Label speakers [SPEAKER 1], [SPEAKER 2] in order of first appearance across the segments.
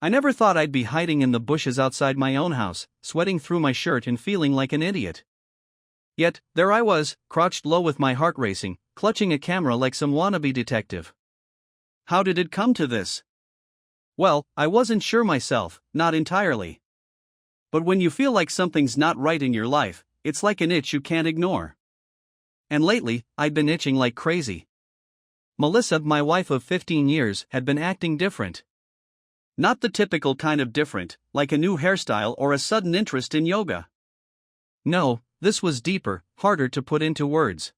[SPEAKER 1] I never thought I'd be hiding in the bushes outside my own house, sweating through my shirt and feeling like an idiot. Yet, there I was, crouched low with my heart racing, clutching a camera like some wannabe detective. How did it come to this? Well, I wasn't sure myself, not entirely. But when you feel like something's not right in your life, it's like an itch you can't ignore. And lately, I'd been itching like crazy. Melissa, my wife of 15 years, had been acting different. Not the typical kind of different, like a new hairstyle or a sudden interest in yoga. No, this was deeper, harder to put into words.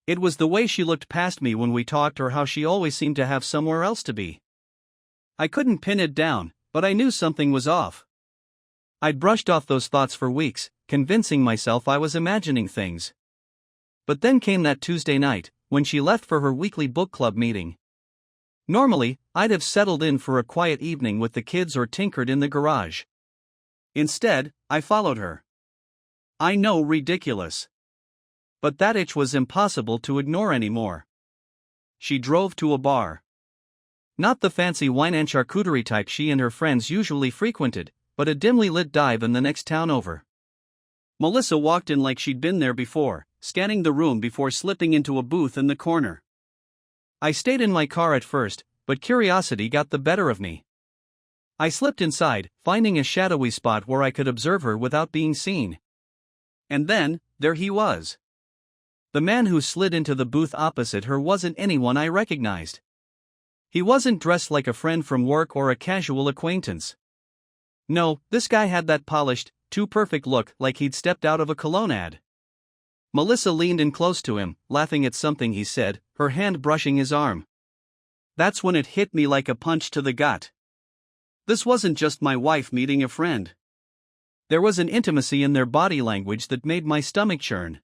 [SPEAKER 1] It was the way she looked past me when we talked, or how she always seemed to have somewhere else to be. I couldn't pin it down, but I knew something was off. I'd brushed off those thoughts for weeks, convincing myself I was imagining things. But then came that Tuesday night, when she left for her weekly book club meeting. Normally, I'd have settled in for a quiet evening with the kids or tinkered in the garage. Instead, I followed her. I know, ridiculous. But that itch was impossible to ignore anymore. She drove to a bar. Not the fancy wine and charcuterie type she and her friends usually frequented, but a dimly lit dive in the next town over. Melissa walked in like she'd been there before, scanning the room before slipping into a booth in the corner. I stayed in my car at first, but curiosity got the better of me. I slipped inside, finding a shadowy spot where I could observe her without being seen. And then, there he was. The man who slid into the booth opposite her wasn't anyone I recognized. He wasn't dressed like a friend from work or a casual acquaintance. No, this guy had that polished, too perfect look, like he'd stepped out of a cologne ad. Melissa leaned in close to him, laughing at something he said, her hand brushing his arm. That's when it hit me like a punch to the gut. This wasn't just my wife meeting a friend. There was an intimacy in their body language that made my stomach churn.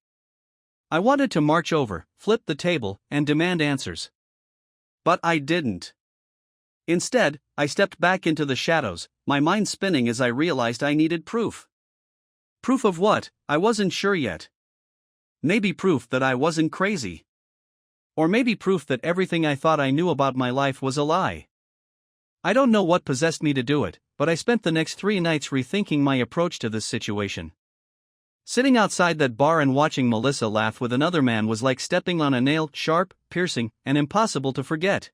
[SPEAKER 1] I wanted to march over, flip the table, and demand answers. But I didn't. Instead, I stepped back into the shadows, my mind spinning as I realized I needed proof. Proof of what? I wasn't sure yet. Maybe proof that I wasn't crazy. Or maybe proof that everything I thought I knew about my life was a lie. I don't know what possessed me to do it, but I spent the next 3 nights rethinking my approach to this situation. Sitting outside that bar and watching Melissa laugh with another man was like stepping on a nail, sharp, piercing, and impossible to forget.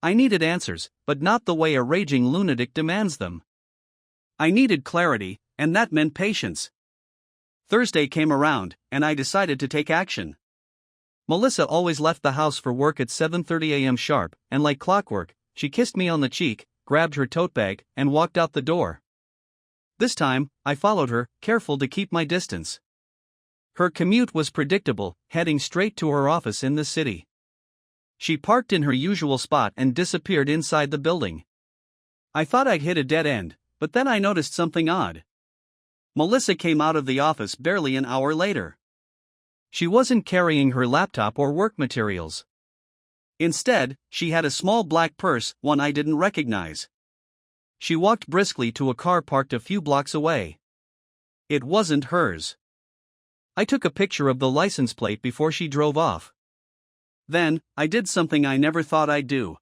[SPEAKER 1] I needed answers, but not the way a raging lunatic demands them. I needed clarity, and that meant patience. Thursday came around, and I decided to take action. Melissa always left the house for work at 7:30 a.m. sharp, and like clockwork, she kissed me on the cheek, grabbed her tote bag, and walked out the door. This time, I followed her, careful to keep my distance. Her commute was predictable, heading straight to her office in the city. She parked in her usual spot and disappeared inside the building. I thought I'd hit a dead end, but then I noticed something odd. Melissa came out of the office barely an hour later. She wasn't carrying her laptop or work materials. Instead, she had a small black purse, one I didn't recognize. She walked briskly to a car parked a few blocks away. It wasn't hers. I took a picture of the license plate before she drove off. Then, I did something I never thought I'd do.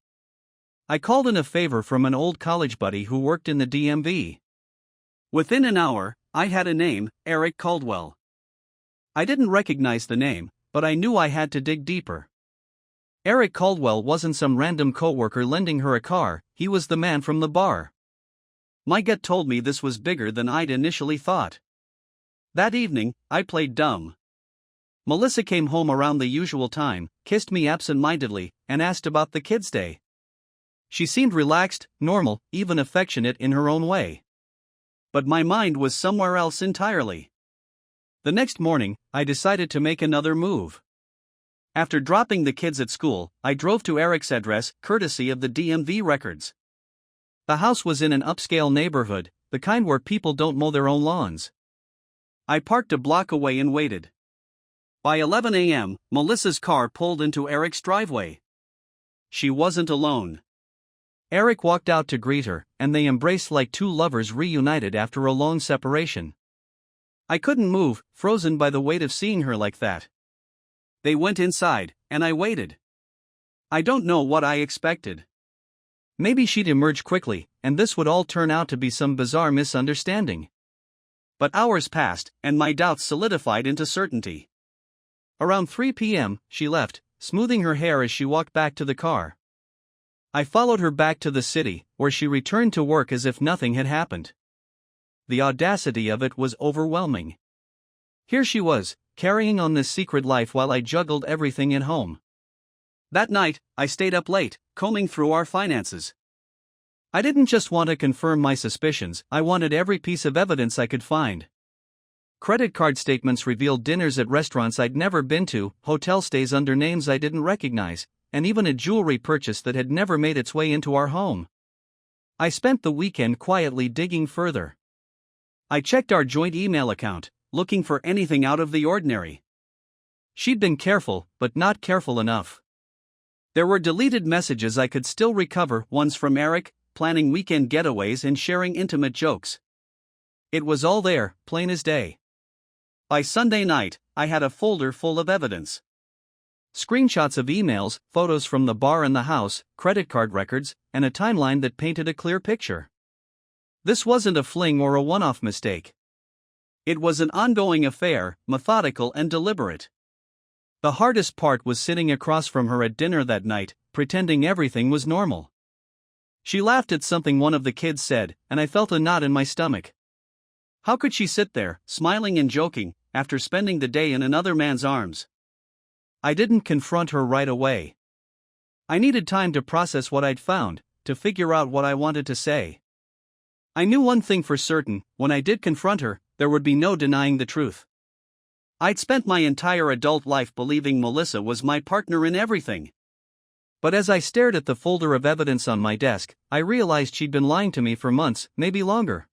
[SPEAKER 1] I called in a favor from an old college buddy who worked in the DMV. Within an hour, I had a name, Eric Caldwell. I didn't recognize the name, but I knew I had to dig deeper. Eric Caldwell wasn't some random coworker lending her a car, he was the man from the bar. My gut told me this was bigger than I'd initially thought. That evening, I played dumb. Melissa came home around the usual time, kissed me absent-mindedly, and asked about the kids' day. She seemed relaxed, normal, even affectionate in her own way. But my mind was somewhere else entirely. The next morning, I decided to make another move. After dropping the kids at school, I drove to Eric's address, courtesy of the DMV records. The house was in an upscale neighborhood, the kind where people don't mow their own lawns. I parked a block away and waited. By 11 a.m., Melissa's car pulled into Eric's driveway. She wasn't alone. Eric walked out to greet her, and they embraced like two lovers reunited after a long separation. I couldn't move, frozen by the weight of seeing her like that. They went inside, and I waited. I don't know what I expected. Maybe she'd emerge quickly, and this would all turn out to be some bizarre misunderstanding. But hours passed, and my doubts solidified into certainty. Around 3 p.m., she left, smoothing her hair as she walked back to the car. I followed her back to the city, where she returned to work as if nothing had happened. The audacity of it was overwhelming. Here she was, carrying on this secret life while I juggled everything at home. That night, I stayed up late, combing through our finances. I didn't just want to confirm my suspicions, I wanted every piece of evidence I could find. Credit card statements revealed dinners at restaurants I'd never been to, hotel stays under names I didn't recognize, and even a jewelry purchase that had never made its way into our home. I spent the weekend quietly digging further. I checked our joint email account, looking for anything out of the ordinary. She'd been careful, but not careful enough. There were deleted messages I could still recover, ones from Eric, planning weekend getaways and sharing intimate jokes. It was all there, plain as day. By Sunday night, I had a folder full of evidence. Screenshots of emails, photos from the bar and the house, credit card records, and a timeline that painted a clear picture. This wasn't a fling or a one-off mistake. It was an ongoing affair, methodical and deliberate. The hardest part was sitting across from her at dinner that night, pretending everything was normal. She laughed at something one of the kids said, and I felt a knot in my stomach. How could she sit there, smiling and joking, after spending the day in another man's arms? I didn't confront her right away. I needed time to process what I'd found, to figure out what I wanted to say. I knew one thing for certain: when I did confront her, there would be no denying the truth. I'd spent my entire adult life believing Melissa was my partner in everything. But as I stared at the folder of evidence on my desk, I realized she'd been lying to me for months, maybe longer.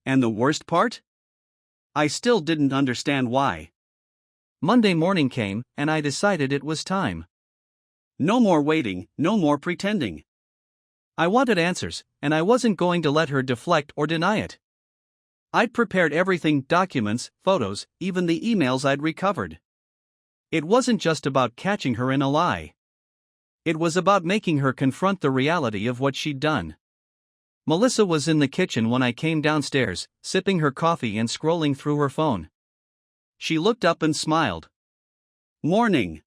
[SPEAKER 1] And the worst part? I still didn't understand why. Monday morning came, and I decided it was time. No more waiting, no more pretending. I wanted answers, and I wasn't going to let her deflect or deny it. I'd prepared everything: documents, photos, even the emails I'd recovered. It wasn't just about catching her in a lie. It was about making her confront the reality of what she'd done. Melissa was in the kitchen when I came downstairs, sipping her coffee and scrolling through her phone. She looked up and smiled. "Morning."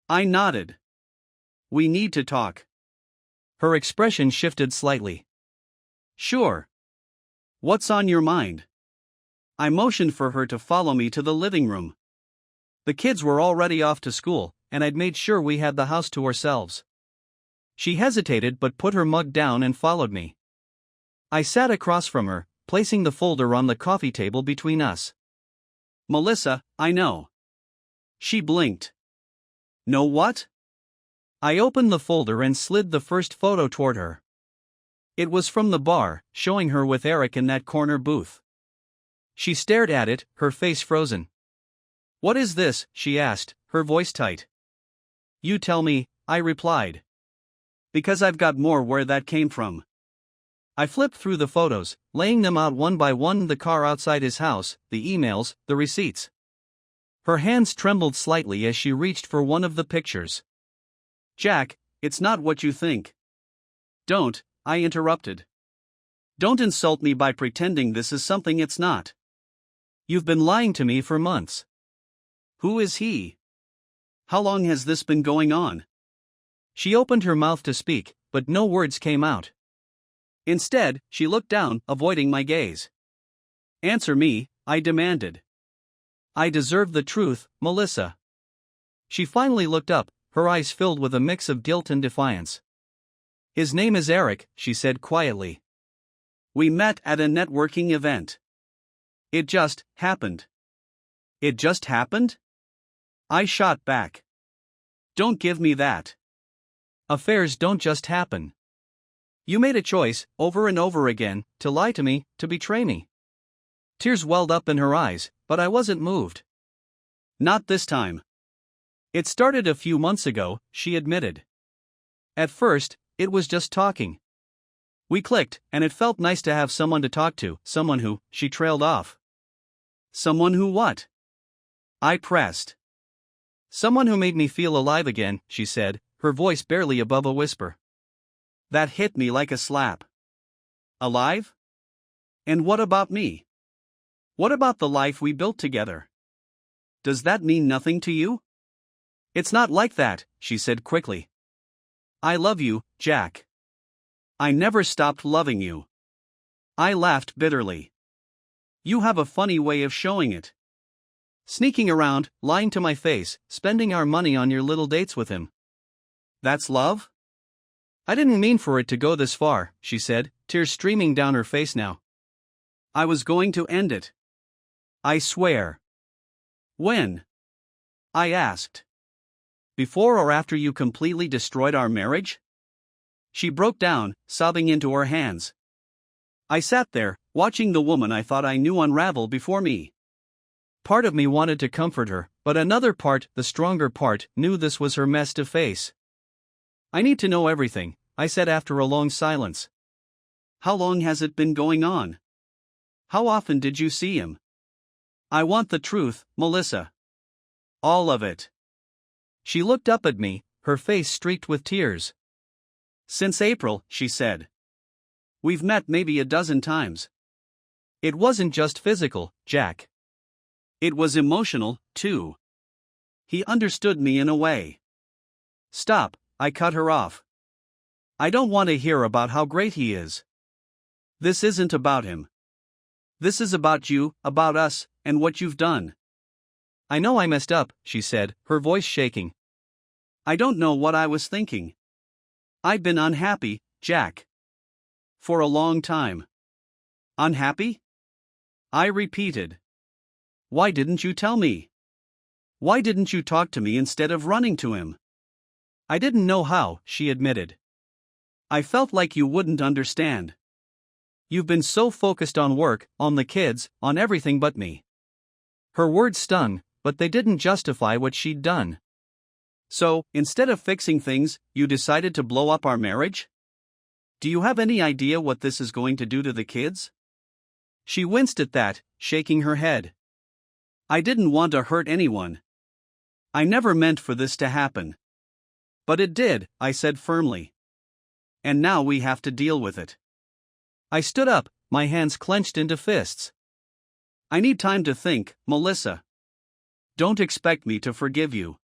[SPEAKER 1] I nodded. "We need to talk." Her expression shifted slightly. "Sure. What's on your mind?" I motioned for her to follow me to the living room. The kids were already off to school, and I'd made sure we had the house to ourselves. She hesitated but put her mug down and followed me. I sat across from her, placing the folder on the coffee table between us. "Melissa, I know." She blinked. "Know what?" I opened the folder and slid the first photo toward her. It was from the bar, showing her with Eric in that corner booth. She stared at it, her face frozen. "What is this?" she asked, her voice tight. "You tell me," I replied. "Because I've got more where that came from." I flipped through the photos, laying them out one by one: the car outside his house, the emails, the receipts. Her hands trembled slightly as she reached for one of the pictures. "Jack, it's not what you think." "Don't," I interrupted. "Don't insult me by pretending this is something it's not. You've been lying to me for months." "Who is he? How long has this been going on?" She opened her mouth to speak, but no words came out. Instead, she looked down, avoiding my gaze. "Answer me," I demanded. "I deserve the truth, Melissa." She finally looked up, her eyes filled with a mix of guilt and defiance. "His name is Eric," she said quietly. "We met at a networking event. It just happened." "It just happened?" I shot back. "Don't give me that. Affairs don't just happen. You made a choice, over and over again, to lie to me, to betray me." Tears welled up in her eyes, but I wasn't moved. "Not this time." "It started a few months ago," she admitted. "At first, it was just talking. We clicked, and it felt nice to have someone to talk to, someone who," she trailed off. "Someone who what?" I pressed. "Someone who made me feel alive again," she said, her voice barely above a whisper. That hit me like a slap. Alive? And what about me? What about the life we built together? Does that mean nothing to you? It's not like that, she said quickly. I love you, Jack. I never stopped loving you. I laughed bitterly. You have a funny way of showing it. Sneaking around, lying to my face, spending our money on your little dates with him. That's love? I didn't mean for it to go this far, she said, tears streaming down her face now. I was going to end it. I swear. When? I asked. Before or after you completely destroyed our marriage? She broke down, sobbing into her hands. I sat there, watching the woman I thought I knew unravel before me. Part of me wanted to comfort her, but another part, the stronger part, knew this was her mess to face. I need to know everything, I said after a long silence. How long has it been going on? How often did you see him? I want the truth, Melissa. All of it. She looked up at me, her face streaked with tears. Since April, she said. We've met maybe a dozen times. It wasn't just physical, Jack. It was emotional, too. He understood me in a way. Stop, I cut her off. I don't want to hear about how great he is. This isn't about him. This is about you, about us, and what you've done. I know I messed up, she said, her voice shaking. I don't know what I was thinking. I've been unhappy, Jack. For a long time. Unhappy? I repeated. Why didn't you tell me? Why didn't you talk to me instead of running to him? I didn't know how, she admitted. I felt like you wouldn't understand. You've been so focused on work, on the kids, on everything but me. Her words stung, but they didn't justify what she'd done. So, instead of fixing things, you decided to blow up our marriage? Do you have any idea what this is going to do to the kids? She winced at that, shaking her head. I didn't want to hurt anyone. I never meant for this to happen. But it did, I said firmly. And now we have to deal with it. I stood up, my hands clenched into fists. I need time to think, Melissa. Don't expect me to forgive you.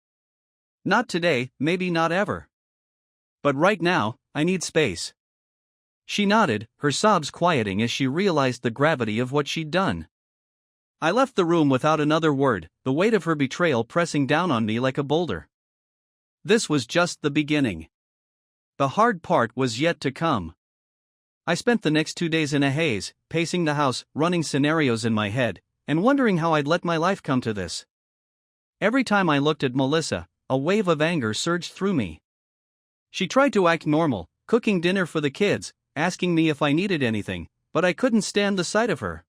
[SPEAKER 1] Not today, maybe not ever. But right now, I need space. She nodded, her sobs quieting as she realized the gravity of what she'd done. I left the room without another word, the weight of her betrayal pressing down on me like a boulder. This was just the beginning. The hard part was yet to come. I spent the next 2 days in a haze, pacing the house, running scenarios in my head, and wondering how I'd let my life come to this. Every time I looked at Melissa, a wave of anger surged through me. She tried to act normal, cooking dinner for the kids, asking me if I needed anything, but I couldn't stand the sight of her.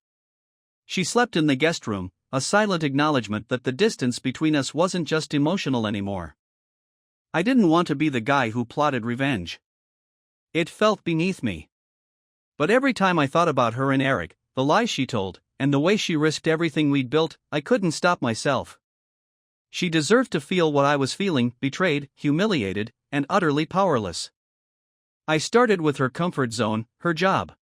[SPEAKER 1] She slept in the guest room, a silent acknowledgement that the distance between us wasn't just emotional anymore. I didn't want to be the guy who plotted revenge. It felt beneath me. But every time I thought about her and Eric, the lies she told, and the way she risked everything we'd built, I couldn't stop myself. She deserved to feel what I was feeling, betrayed, humiliated, and utterly powerless. I started with her comfort zone, her job.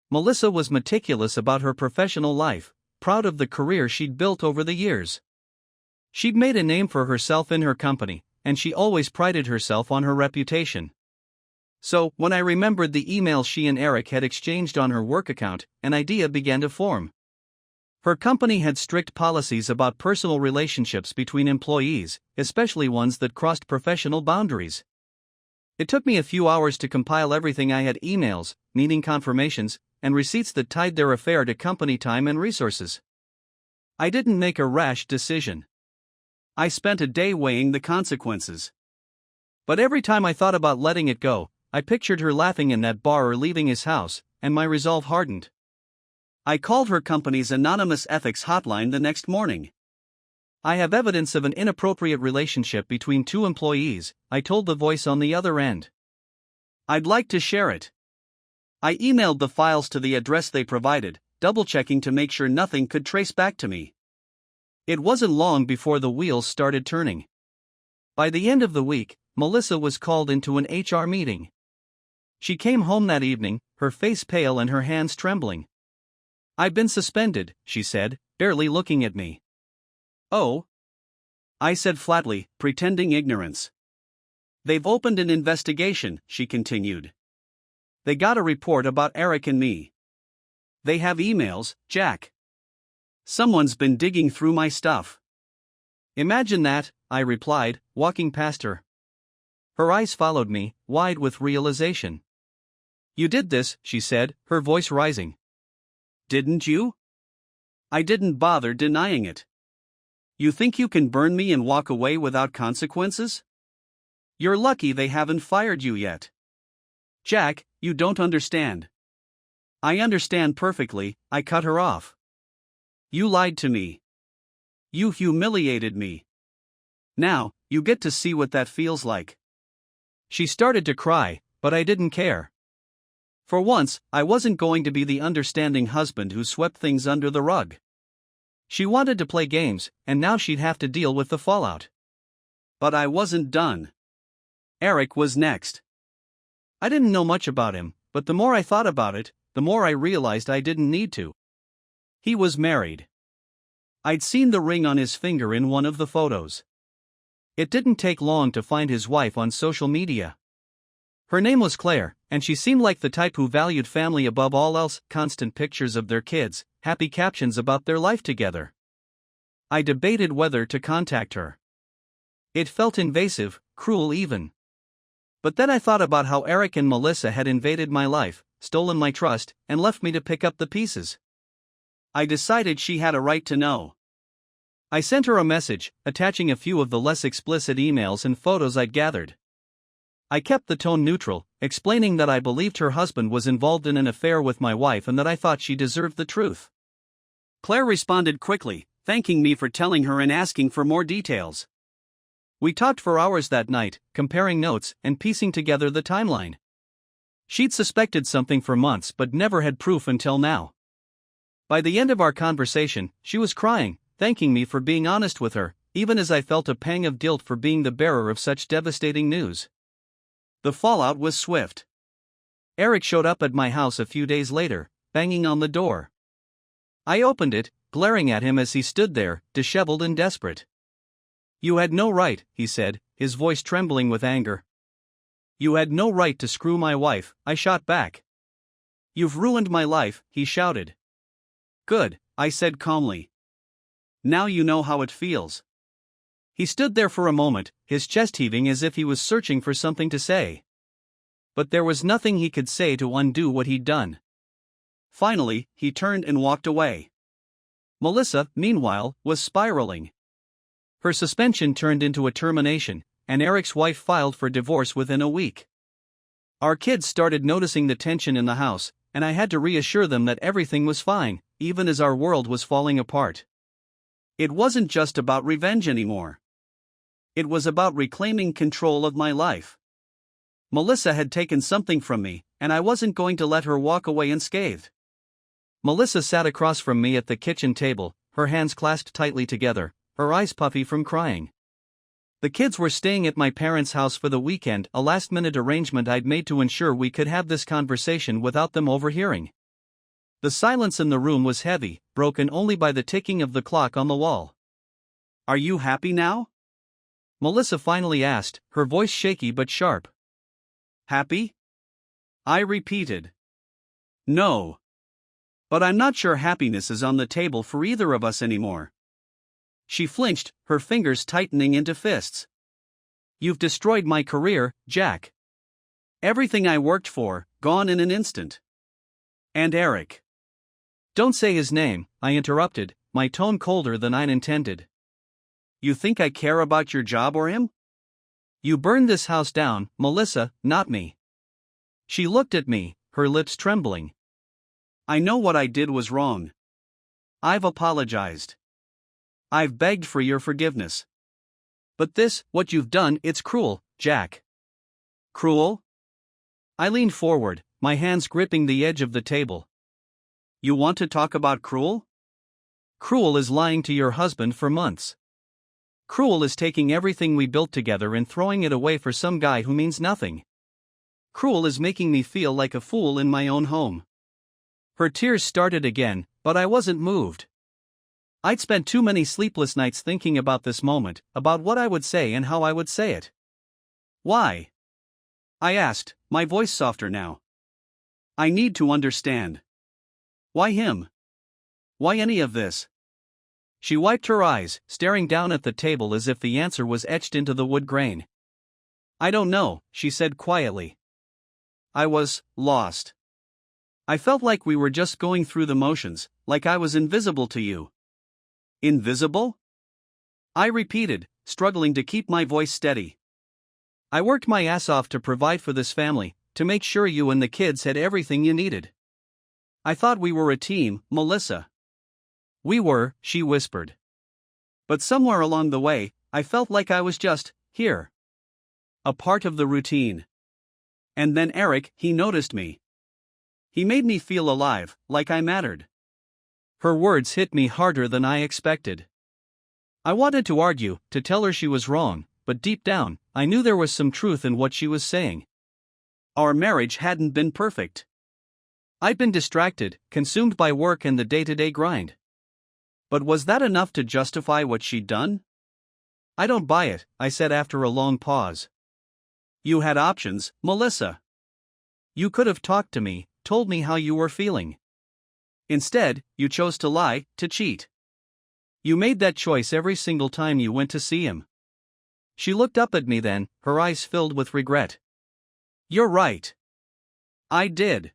[SPEAKER 1] Melissa was meticulous about her professional life, proud of the career she'd built over the years. She'd made a name for herself in her company, and she always prided herself on her reputation. So, when I remembered the emails she and Eric had exchanged on her work account, an idea began to form. Her company had strict policies about personal relationships between employees, especially ones that crossed professional boundaries. It took me a few hours to compile everything I had: emails, meeting confirmations, and receipts that tied their affair to company time and resources. I didn't make a rash decision. I spent a day weighing the consequences. But every time I thought about letting it go, I pictured her laughing in that bar or leaving his house, and my resolve hardened. I called her company's anonymous ethics hotline the next morning. I have evidence of an inappropriate relationship between 2 employees, I told the voice on the other end. I'd like to share it. I emailed the files to the address they provided, double-checking to make sure nothing could trace back to me. It wasn't long before the wheels started turning. By the end of the week, Melissa was called into an HR meeting. She came home that evening, her face pale and her hands trembling. "I've been suspended," she said, barely looking at me. "Oh?" I said flatly, pretending ignorance. "They've opened an investigation," she continued. "They got a report about Eric and me. They have emails, Jack. Someone's been digging through my stuff." "Imagine that," I replied, walking past her. Her eyes followed me, wide with realization. "You did this," she said, her voice rising. "Didn't you?" I didn't bother denying it. "You think you can burn me and walk away without consequences? You're lucky they haven't fired you yet." "Jack, you don't understand." "I understand perfectly," I cut her off. "You lied to me. You humiliated me. Now, you get to see what that feels like." She started to cry, but I didn't care. For once, I wasn't going to be the understanding husband who swept things under the rug. She wanted to play games, and now she'd have to deal with the fallout. But I wasn't done. Eric was next. I didn't know much about him, but the more I thought about it, the more I realized I didn't need to. He was married. I'd seen the ring on his finger in one of the photos. It didn't take long to find his wife on social media. Her name was Claire, and she seemed like the type who valued family above all else, constant pictures of their kids, happy captions about their life together. I debated whether to contact her. It felt invasive, cruel even. But then I thought about how Eric and Melissa had invaded my life, stolen my trust, and left me to pick up the pieces. I decided she had a right to know. I sent her a message, attaching a few of the less explicit emails and photos I'd gathered. I kept the tone neutral, explaining that I believed her husband was involved in an affair with my wife and that I thought she deserved the truth. Claire responded quickly, thanking me for telling her and asking for more details. We talked for hours that night, comparing notes and piecing together the timeline. She'd suspected something for months but never had proof until now. By the end of our conversation, she was crying, thanking me for being honest with her, even as I felt a pang of guilt for being the bearer of such devastating news. The fallout was swift. Eric showed up at my house a few days later, banging on the door. I opened it, glaring at him as he stood there, disheveled and desperate. "You had no right," he said, his voice trembling with anger. "You had no right to screw my wife," I shot back. "You've ruined my life," he shouted. "Good," I said calmly. "Now you know how it feels." He stood there for a moment, his chest heaving as if he was searching for something to say. But there was nothing he could say to undo what he'd done. Finally, he turned and walked away. Melissa, meanwhile, was spiraling. Her suspension turned into a termination, and Eric's wife filed for divorce within a week. Our kids started noticing the tension in the house, and I had to reassure them that everything was fine, even as our world was falling apart. It wasn't just about revenge anymore. It was about reclaiming control of my life. Melissa had taken something from me, and I wasn't going to let her walk away unscathed. Melissa sat across from me at the kitchen table, her hands clasped tightly together, her eyes puffy from crying. The kids were staying at my parents' house for the weekend, a last-minute arrangement I'd made to ensure we could have this conversation without them overhearing. The silence in the room was heavy, broken only by the ticking of the clock on the wall. "Are you happy now?" Melissa finally asked, her voice shaky but sharp. "Happy?" I repeated. "No. But I'm not sure happiness is on the table for either of us anymore." She flinched, her fingers tightening into fists. "You've destroyed my career, Jack. Everything I worked for, gone in an instant. And Eric." "Don't say his name," I interrupted, my tone colder than I'd intended. "You think I care about your job or him? You burned this house down, Melissa, not me." She looked at me, her lips trembling. "I know what I did was wrong. I've apologized. I've begged for your forgiveness. But this, what you've done, it's cruel, Jack." "Cruel?" I leaned forward, my hands gripping the edge of the table. "You want to talk about cruel?" "Cruel is lying to your husband for months. Cruel is taking everything we built together and throwing it away for some guy who means nothing. cruel is making me feel like a fool in my own home." Her tears started again, but I wasn't moved. I'd spent too many sleepless nights thinking about this moment, about what I would say and how I would say it. "Why?" I asked, my voice softer now. "I need to understand. Why him? Why any of this?" She wiped her eyes, staring down at the table as if the answer was etched into the wood grain. "I don't know," she said quietly. I was lost. I felt like we were just going through the motions, like I was invisible to you. "Invisible?" I repeated, struggling to keep my voice steady. "I worked my ass off to provide for this family, to make sure you and the kids had everything you needed. I thought we were a team, Melissa." "We were," she whispered. "But somewhere along the way, I felt like I was just here. A part of the routine. And then Eric, he noticed me. He made me feel alive, like I mattered." Her words hit me harder than I expected. I wanted to argue, to tell her she was wrong, but deep down, I knew there was some truth in what she was saying. Our marriage hadn't been perfect. I'd been distracted, consumed by work and the day-to-day grind. But was that enough to justify what she'd done? "I don't buy it," I said after a long pause. "You had options, Melissa. You could have talked to me, told me how you were feeling. Instead, you chose to lie, to cheat. You made that choice every single time you went to see him." She looked up at me then, her eyes filled with regret. "You're right. I did.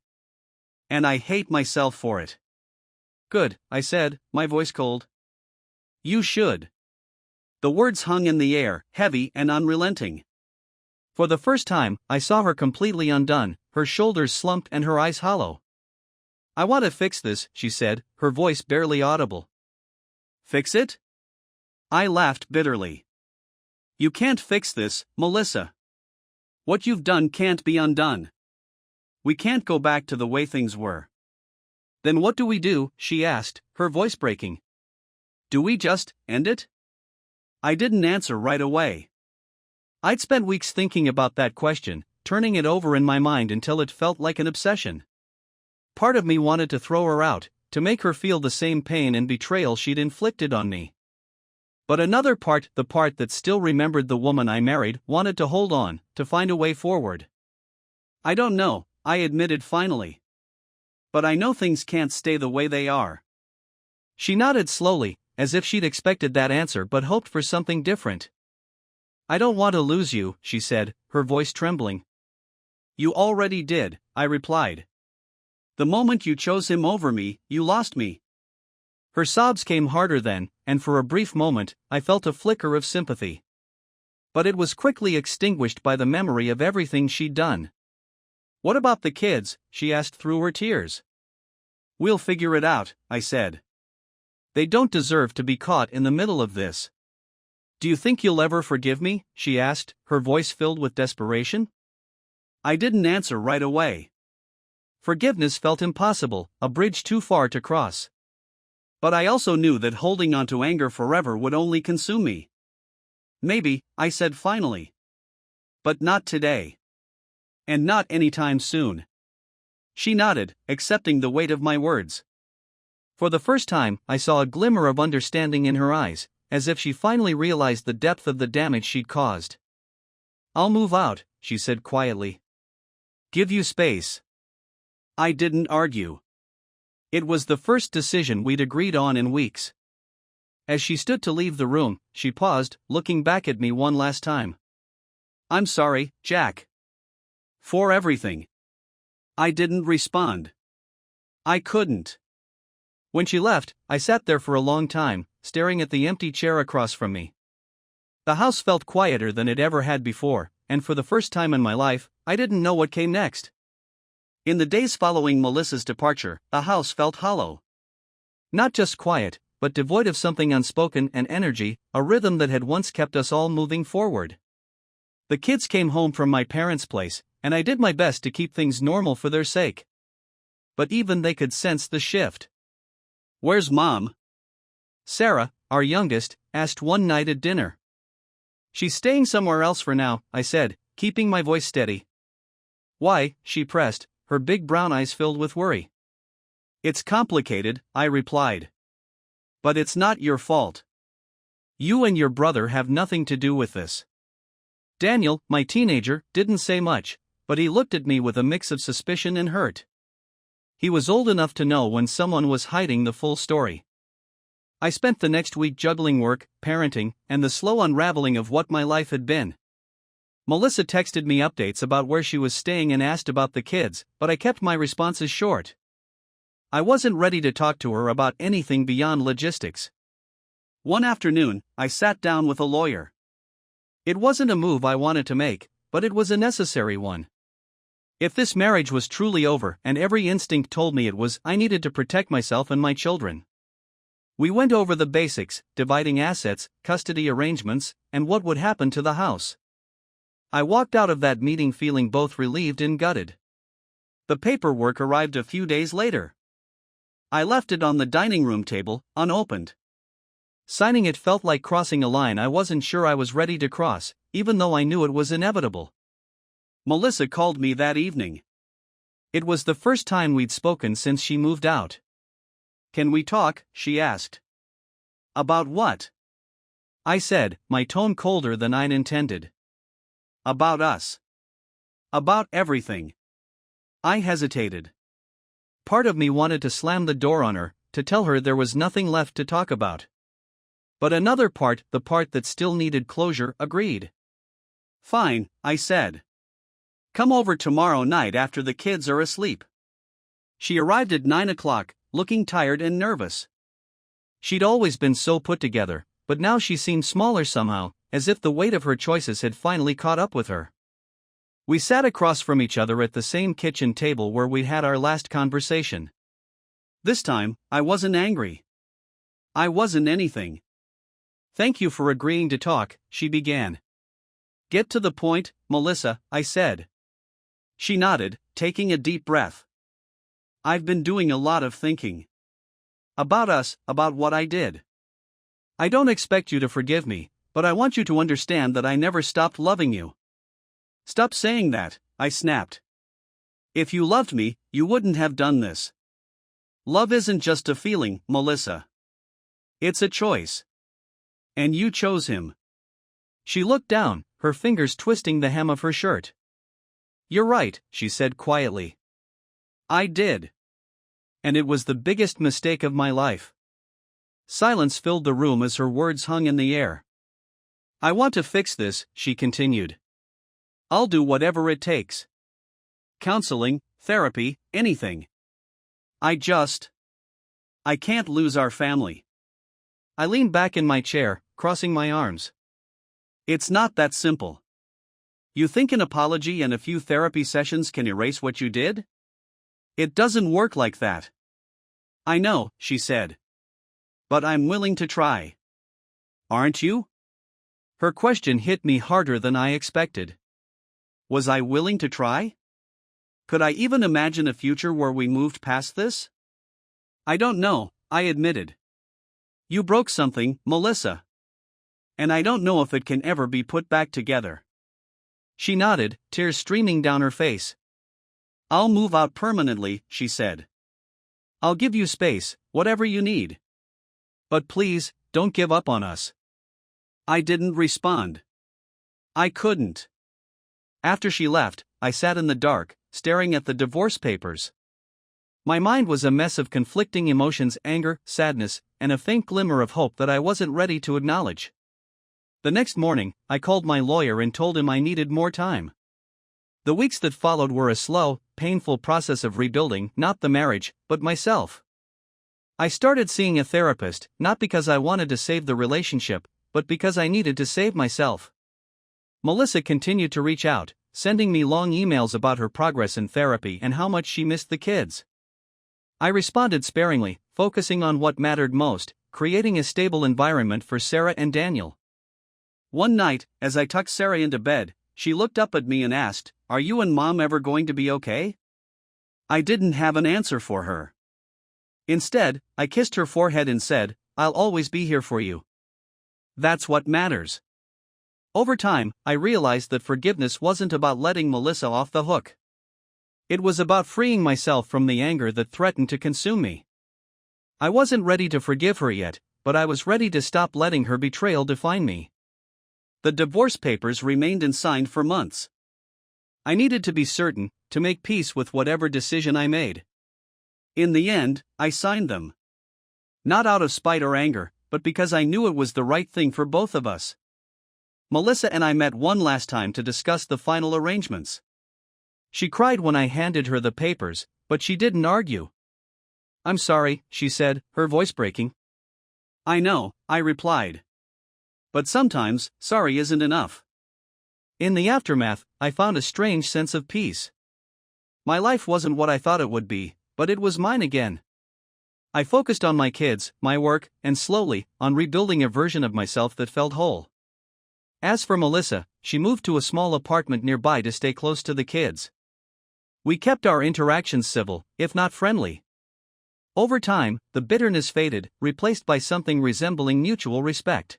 [SPEAKER 1] And I hate myself for it." "Good," I said, my voice cold. "You should." The words hung in the air, heavy and unrelenting. For the first time, I saw her completely undone, her shoulders slumped and her eyes hollow. "I want to fix this," she said, her voice barely audible. "Fix it?" I laughed bitterly. "You can't fix this, Melissa. What you've done can't be undone. We can't go back to the way things were." "Then what do we do?" she asked, her voice breaking. "Do we just end it?" I didn't answer right away. I'd spent weeks thinking about that question, turning it over in my mind until it felt like an obsession. Part of me wanted to throw her out, to make her feel the same pain and betrayal she'd inflicted on me. But another part, the part that still remembered the woman I married, wanted to hold on, to find a way forward. "I don't know," I admitted finally. "But I know things can't stay the way they are." She nodded slowly, as if she'd expected that answer but hoped for something different. "I don't want to lose you," she said, her voice trembling. "You already did," I replied. "The moment you chose him over me, you lost me." Her sobs came harder then, and for a brief moment, I felt a flicker of sympathy. But it was quickly extinguished by the memory of everything she'd done. "What about the kids?" she asked through her tears. "We'll figure it out," I said. "They don't deserve to be caught in the middle of this." "Do you think you'll ever forgive me?" she asked, her voice filled with desperation. I didn't answer right away. Forgiveness felt impossible, a bridge too far to cross. But I also knew that holding on to anger forever would only consume me. "Maybe," I said finally. "But not today. And not anytime soon." She nodded, accepting the weight of my words. For the first time, I saw a glimmer of understanding in her eyes, as if she finally realized the depth of the damage she'd caused. "I'll move out," she said quietly. "Give you space." I didn't argue. It was the first decision we'd agreed on in weeks. As she stood to leave the room, she paused, looking back at me one last time. "I'm sorry, Jack. For everything." I didn't respond. I couldn't. When she left, I sat there for a long time, staring at the empty chair across from me. The house felt quieter than it ever had before, and for the first time in my life, I didn't know what came next. In the days following Melissa's departure, the house felt hollow. Not just quiet, but devoid of something unspoken and energy, a rhythm that had once kept us all moving forward. The kids came home from my parents' place, and I did my best to keep things normal for their sake. But even they could sense the shift. "Where's Mom?" Sarah, our youngest, asked one night at dinner. "She's staying somewhere else for now," I said, keeping my voice steady. Why? She pressed, her big brown eyes filled with worry. It's complicated, I replied. But it's not your fault. You and your brother have nothing to do with this. Daniel, my teenager, didn't say much, but he looked at me with a mix of suspicion and hurt. He was old enough to know when someone was hiding the full story. I spent the next week juggling work, parenting, and the slow unraveling of what my life had been. Melissa texted me updates about where she was staying and asked about the kids, but I kept my responses short. I wasn't ready to talk to her about anything beyond logistics. One afternoon, I sat down with a lawyer. It wasn't a move I wanted to make, but it was a necessary one. If this marriage was truly over, and every instinct told me it was, I needed to protect myself and my children. We went over the basics, dividing assets, custody arrangements, and what would happen to the house. I walked out of that meeting feeling both relieved and gutted. The paperwork arrived a few days later. I left it on the dining room table, unopened. Signing it felt like crossing a line I wasn't sure I was ready to cross, even though I knew it was inevitable. Melissa called me that evening. It was the first time we'd spoken since she moved out. Can we talk? She asked. About what? I said, my tone colder than I'd intended. About us. About everything. I hesitated. Part of me wanted to slam the door on her, to tell her there was nothing left to talk about. But another part, the part that still needed closure, agreed. Fine, I said. Come over tomorrow night after the kids are asleep. She arrived at 9 o'clock, looking tired and nervous. She'd always been so put together, but now she seemed smaller somehow, as if the weight of her choices had finally caught up with her. We sat across from each other at the same kitchen table where we had our last conversation. This time, I wasn't angry. I wasn't anything. Thank you for agreeing to talk, she began. Get to the point, Melissa, I said. She nodded, taking a deep breath. I've been doing a lot of thinking. About us, about what I did. I don't expect you to forgive me, but I want you to understand that I never stopped loving you. Stop saying that, I snapped. If you loved me, you wouldn't have done this. Love isn't just a feeling, Melissa. It's a choice. And you chose him. She looked down, her fingers twisting the hem of her shirt. You're right, she said quietly. I did. And it was the biggest mistake of my life. Silence filled the room as her words hung in the air. I want to fix this, she continued. I'll do whatever it takes. Counseling, therapy, anything. I can't lose our family. I leaned back in my chair, crossing my arms. It's not that simple. You think an apology and a few therapy sessions can erase what you did? It doesn't work like that. I know, she said. But I'm willing to try. Aren't you? Her question hit me harder than I expected. Was I willing to try? Could I even imagine a future where we moved past this? I don't know, I admitted. You broke something, Melissa. And I don't know if it can ever be put back together. She nodded, tears streaming down her face. I'll move out permanently, she said. I'll give you space, whatever you need. But please, don't give up on us. I didn't respond. I couldn't. After she left, I sat in the dark, staring at the divorce papers. My mind was a mess of conflicting emotions, anger, sadness, and a faint glimmer of hope that I wasn't ready to acknowledge. The next morning, I called my lawyer and told him I needed more time. The weeks that followed were a slow, painful process of rebuilding not the marriage, but myself. I started seeing a therapist, not because I wanted to save the relationship, but because I needed to save myself. Melissa continued to reach out, sending me long emails about her progress in therapy and how much she missed the kids. I responded sparingly, focusing on what mattered most, creating a stable environment for Sarah and Daniel. One night, as I tucked Sarah into bed, she looked up at me and asked, "Are you and Mom ever going to be okay?" I didn't have an answer for her. Instead, I kissed her forehead and said, "I'll always be here for you." That's what matters. Over time, I realized that forgiveness wasn't about letting Melissa off the hook. It was about freeing myself from the anger that threatened to consume me. I wasn't ready to forgive her yet, but I was ready to stop letting her betrayal define me. The divorce papers remained unsigned for months. I needed to be certain, to make peace with whatever decision I made. In the end, I signed them. Not out of spite or anger, but because I knew it was the right thing for both of us. Melissa and I met one last time to discuss the final arrangements. She cried when I handed her the papers, but she didn't argue. "I'm sorry," she said, her voice breaking. "I know," I replied. "But sometimes, sorry isn't enough." In the aftermath, I found a strange sense of peace. My life wasn't what I thought it would be, but it was mine again. I focused on my kids, my work, and slowly, on rebuilding a version of myself that felt whole. As for Melissa, she moved to a small apartment nearby to stay close to the kids. We kept our interactions civil, if not friendly. Over time, the bitterness faded, replaced by something resembling mutual respect.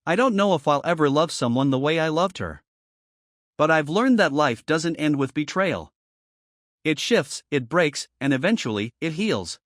[SPEAKER 1] I don't know if I'll ever love someone the way I loved her. But I've learned that life doesn't end with betrayal. It shifts, it breaks, and eventually, it heals.